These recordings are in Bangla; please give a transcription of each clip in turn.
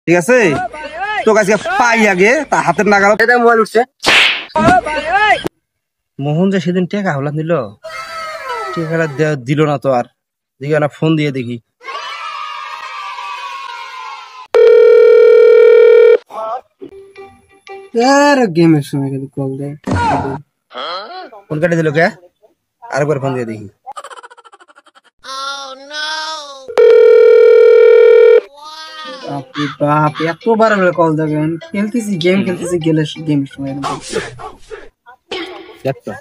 ঠিক আছে তো আজকে পাই আগে তা হাতের নাগাল মোবাইল উঠছে। মোহন যে সেদিন টাকা হলাম দিল, টাকাটা দিল না তো, আর দেখি না ফোন দিয়ে দেখি। গেমের সময় কল দেয়, ফোন কেটে দিল কে? আরেকবার ফোন দিয়ে দেখি। বাপ এতবার কল দেবেন? খেলতেছি, গেম খেলতেছি, গেলে গেমের সময় দেখতো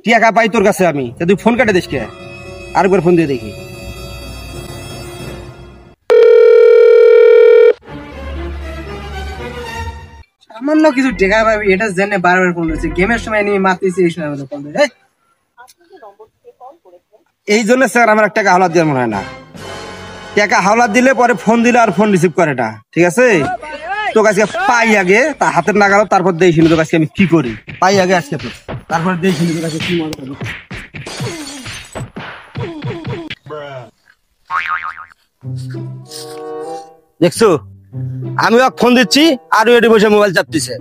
টাকা পাই তোর কাছে আমি, তুই ফোন কেটে দিস কে? আরেকবার ফোন দিয়ে দেখি। সামান্য কিছু টেকা পাবি এটা জেনে বারবার ফোন করছে, গেমের সময় নিয়ে মারতেছি, এই সময় কল দেয়। এই জন্য স্যার আমার টাকা হাওলাত দেওয়ার মনে হয় না। টাকা হাওলাত দিলে পরে ফোন দিলে আর ফোন রিসিভ করে না, ঠিক আছে? তোর কাছে পাই আগে তা হাতের নাগাল, তারপর দেখি তোর কাছে আমি কি করি। পাই আগে আজকে তো, তারপর দেখি তোর কাছে কি মনে করি। দেখছো আমি ওকে ফোন দিচ্ছি আর ওই বসে মোবাইল চাপতেছে।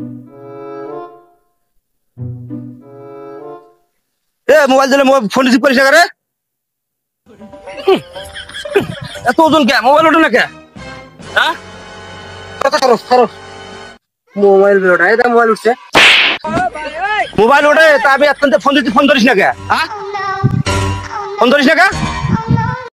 এ মোবাইল দিলে ফোন রিসিভ করিস না রে? এত ওজন কে? মোবাইল ওঠে না কে? হ্যাঁ মোবাইল বেরোটাই তা মোবাইল উঠছে। মোবাইল ওঠে তা আমি এত ফোন দিচ্ছি, ফোন ধরিস না কে? হ্যাঁ ফোন ধরিস না কে?